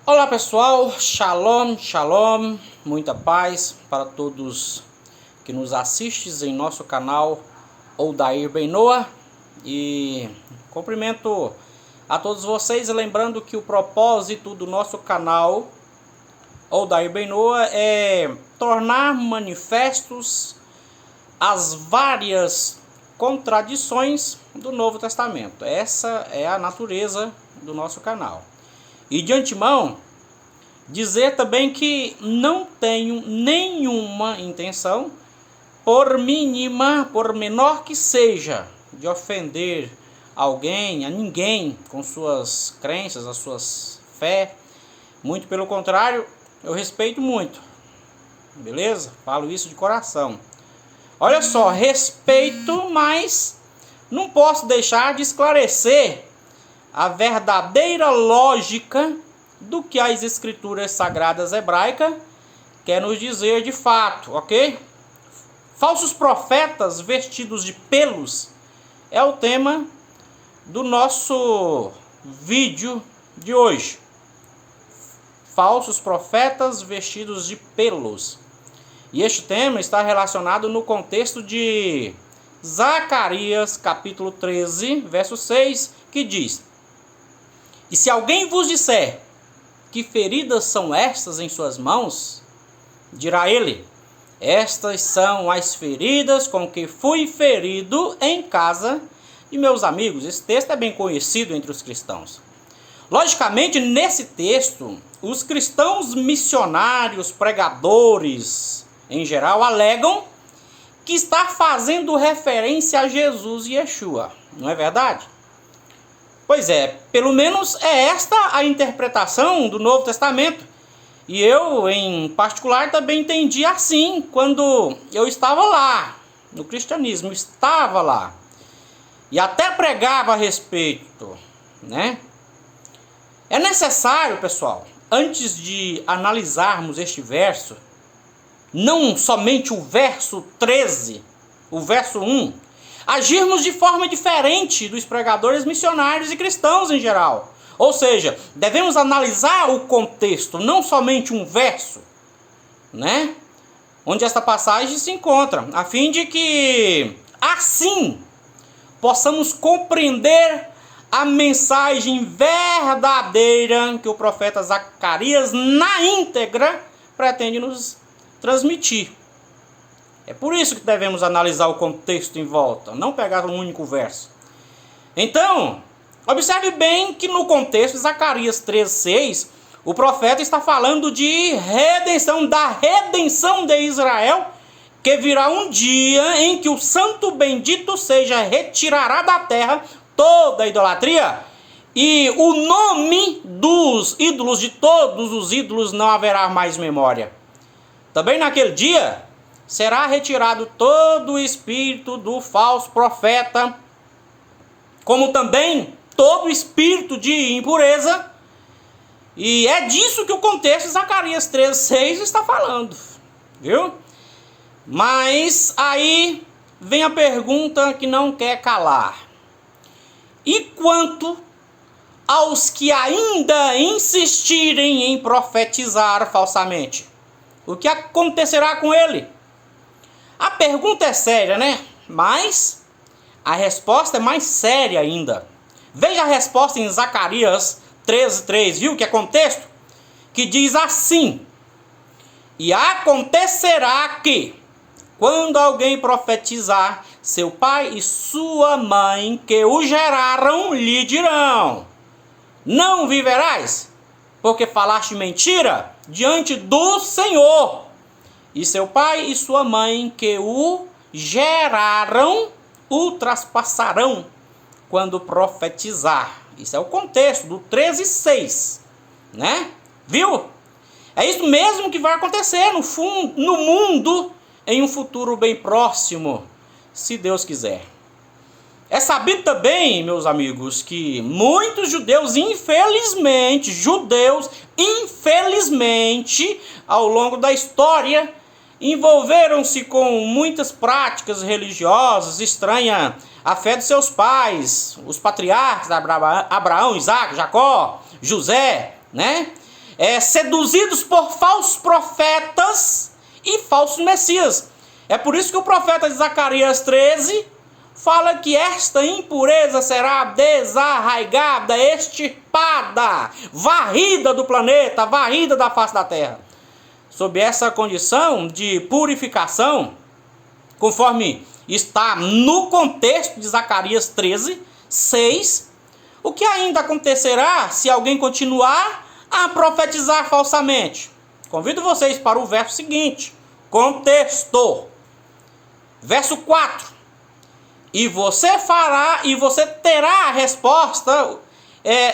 Olá pessoal, shalom, shalom, muita paz para todos que nos assistem em nosso canal Odair Benoa. E cumprimento a todos vocês, lembrando que o propósito do nosso canal Odair Benoa é tornar manifestos as várias contradições do Novo Testamento. Essa é a natureza do nosso canal. E de antemão, dizer também que não tenho nenhuma intenção, por mínima, por menor que seja, de ofender alguém, a ninguém, com suas crenças, as suas fé. Muito pelo contrário, eu respeito muito, beleza? Falo isso de coração. Olha só, respeito, mas não posso deixar de esclarecer a verdadeira lógica do que as escrituras sagradas hebraicas quer nos dizer de fato, ok? Falsos profetas vestidos de pelos é o tema do nosso vídeo de hoje. Falsos profetas vestidos de pelos. E este tema está relacionado no contexto de Zacarias capítulo 13, verso 6, que diz: E se alguém vos disser, que feridas são estas em suas mãos? Dirá ele, estas são as feridas com que fui ferido em casa de meus amigos. Esse texto é bem conhecido entre os cristãos. Logicamente, nesse texto, os cristãos missionários, pregadores, em geral, alegam que está fazendo referência a Jesus e Yeshua. Não é verdade? Pois é, pelo menos é esta a interpretação do Novo Testamento. E eu, em particular, também entendi assim, quando eu estava lá, no cristianismo, estava lá. E até pregava a respeito, né? É necessário, pessoal, antes de analisarmos este verso, não somente o verso 13, o verso 1, agirmos de forma diferente dos pregadores missionários e cristãos em geral. Ou seja, devemos analisar o contexto, não somente um verso, né? Onde esta passagem se encontra, a fim de que, assim, possamos compreender a mensagem verdadeira que o profeta Zacarias, na íntegra, pretende nos transmitir. É por isso que devemos analisar o contexto em volta, não pegar um único verso. Então, observe bem que no contexto de Zacarias 13:6, o profeta está falando de redenção, da redenção de Israel, que virá um dia em que o santo bendito seja retirará da terra toda a idolatria, e o nome dos ídolos, de todos os ídolos, não haverá mais memória. Também naquele dia será retirado todo o espírito do falso profeta, como também todo o espírito de impureza. E é disso que o contexto de Zacarias 13:6 está falando, viu? Mas aí vem a pergunta que não quer calar. E quanto aos que ainda insistirem em profetizar falsamente? O que acontecerá com ele? A pergunta é séria, né? Mas a resposta é mais séria ainda. Veja a resposta em Zacarias 13:3, viu que é contexto? Que diz assim: E acontecerá que, quando alguém profetizar, seu pai e sua mãe que o geraram lhe dirão: Não viverás, porque falaste mentira diante do Senhor. E seu pai e sua mãe que o geraram o traspassarão quando profetizar. Isso é o contexto do 13:6, né? Viu? É isso mesmo que vai acontecer no mundo em um futuro bem próximo, se Deus quiser. É sabido também, meus amigos, que muitos judeus, infelizmente, ao longo da história, envolveram-se com muitas práticas religiosas estranhas à fé de seus pais, os patriarcas Abraão, Isaac, Jacó, José, né? seduzidos por falsos profetas e falsos messias. É por isso que o profeta de Zacarias 13 fala que esta impureza será desarraigada, extirpada, varrida do planeta, varrida da face da terra. Sob essa condição de purificação, conforme está no contexto de Zacarias 13, 6, o que ainda acontecerá se alguém continuar a profetizar falsamente? Convido vocês para o verso seguinte, contexto. Verso 4. E você fará, e você terá a resposta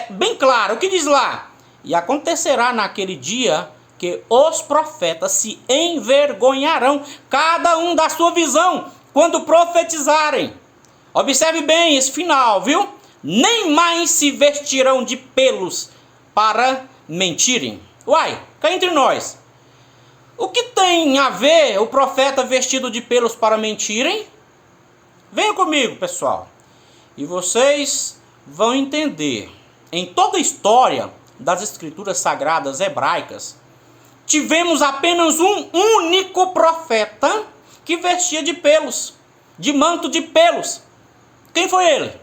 bem clara. O que diz lá? E acontecerá naquele dia que os profetas se envergonharão, cada um da sua visão, quando profetizarem. Observe bem esse final, viu? Nem mais se vestirão de pelos para mentirem. Uai, cá entre nós. O que tem a ver o profeta vestido de pelos para mentirem? Venham comigo, pessoal. E vocês vão entender. Em toda a história das escrituras sagradas hebraicas, tivemos apenas um único profeta que vestia de pelos, de manto de pelos. Quem foi ele?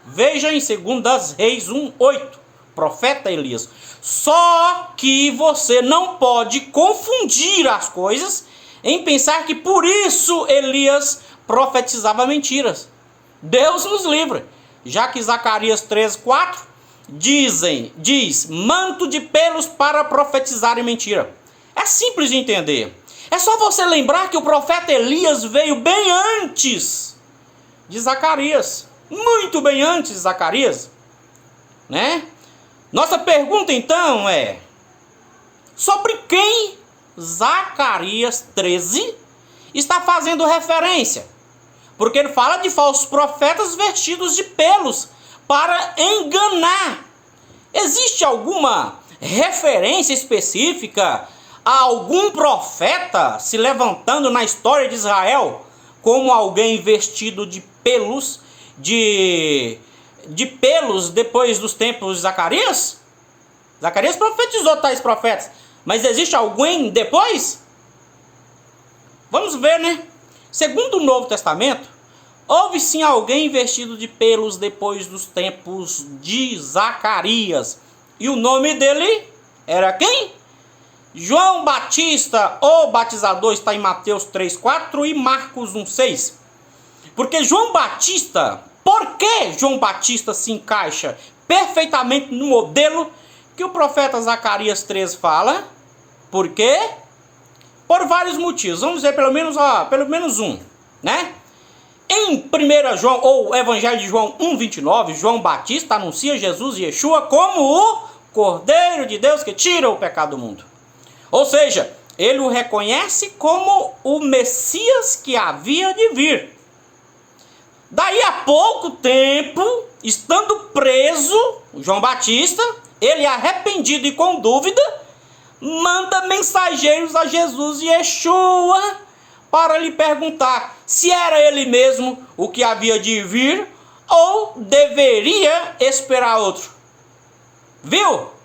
Veja em 2 Reis 1:8, profeta Elias. Só que você não pode confundir as coisas em pensar que por isso Elias profetizava mentiras. Deus nos livre, já que Zacarias 13:4 diz manto de pelos para profetizar mentira. É simples de entender. É só você lembrar que o profeta Elias veio bem antes de Zacarias, muito bem antes de Zacarias, né? Nossa pergunta então é: sobre quem Zacarias 13 está fazendo referência? Porque ele fala de falsos profetas vestidos de pelos para enganar. Existe alguma referência específica a algum profeta se levantando na história de Israel como alguém vestido de pelos, de pelos depois dos tempos de Zacarias? Zacarias profetizou tais profetas, mas existe alguém depois? Vamos ver, né? Segundo o Novo Testamento, houve sim alguém vestido de pelos depois dos tempos de Zacarias. E o nome dele era quem? João Batista, o batizador, está em Mateus 3:4 e Marcos 1:6. Porque João Batista, por que João Batista se encaixa perfeitamente no modelo que o profeta Zacarias 13 fala? Por quê? Por vários motivos. Vamos ver pelo menos um, né? Em 1 João, ou Evangelho de João 1:29, João Batista anuncia Jesus e Yeshua como o Cordeiro de Deus que tira o pecado do mundo. Ou seja, ele o reconhece como o Messias que havia de vir. Daí a pouco tempo, estando preso, João Batista, ele arrependido e com dúvida, manda mensageiros a Jesus e Yeshua para lhe perguntar se era ele mesmo o que havia de vir ou deveria esperar outro. Viu?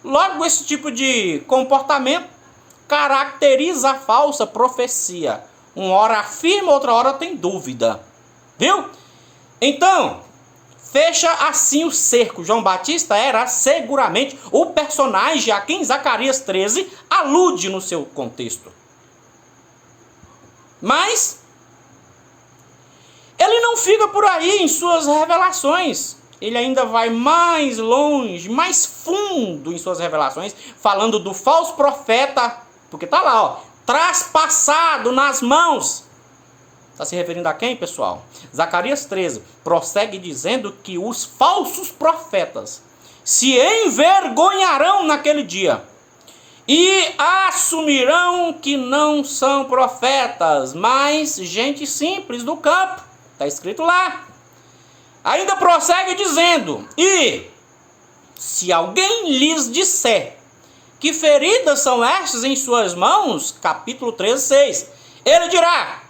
Logo, esse tipo de comportamento caracteriza a falsa profecia. Uma hora afirma, outra hora tem dúvida. Viu? Então, fecha assim o cerco. João Batista era seguramente o personagem a quem Zacarias 13 alude no seu contexto. Mas ele não fica por aí em suas revelações. Ele ainda vai mais longe, mais fundo em suas revelações, falando do falso profeta, porque está lá, ó, traspassado nas mãos. Está se referindo a quem, pessoal? Zacarias 13 prossegue dizendo que os falsos profetas se envergonharão naquele dia e assumirão que não são profetas, mas gente simples do campo. Está escrito lá. Ainda prossegue dizendo: e se alguém lhes disser que feridas são estas em suas mãos, capítulo 13:6, ele dirá: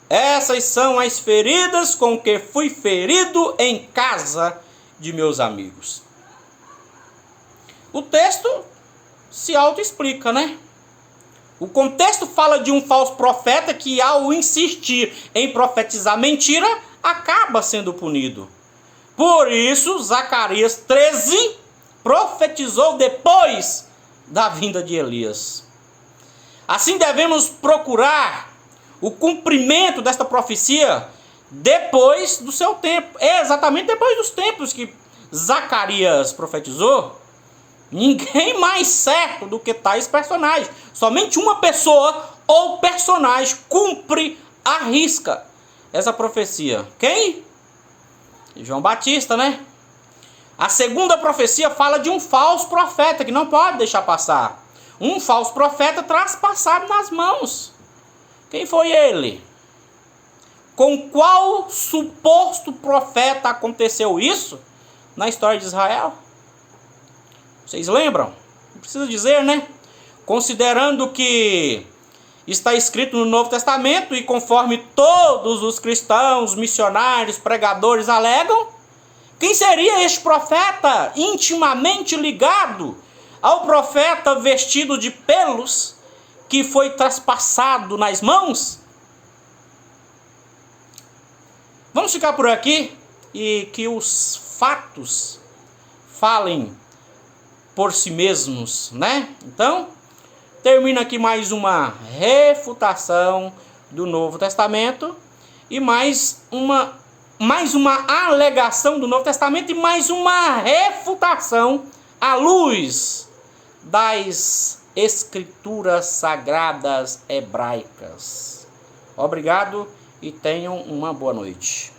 essas são as feridas com que fui ferido em casa de meus amigos. O texto se auto-explica, né? O contexto fala de um falso profeta que, ao insistir em profetizar mentira, acaba sendo punido. Por isso, Zacarias 13 profetizou depois da vinda de Elias. Assim devemos procurar o cumprimento desta profecia depois do seu tempo. É exatamente depois dos tempos que Zacarias profetizou. Ninguém mais certo do que tais personagens. Somente uma pessoa ou personagem cumpre à risca essa profecia. Quem? João Batista, né? A segunda profecia fala de um falso profeta que não pode deixar passar. Um falso profeta traspassado nas mãos. Quem foi ele? Com qual suposto profeta aconteceu isso na história de Israel? Vocês lembram? Não precisa dizer, né? Considerando que está escrito no Novo Testamento e conforme todos os cristãos, missionários, pregadores alegam, quem seria este profeta intimamente ligado ao profeta vestido de pelos que foi traspassado nas mãos? Vamos ficar por aqui e que os fatos falem por si mesmos, né? Então, termina aqui mais uma refutação do Novo Testamento e mais uma alegação do Novo Testamento e mais uma refutação à luz das Escrituras Sagradas Hebraicas. Obrigado e tenham uma boa noite.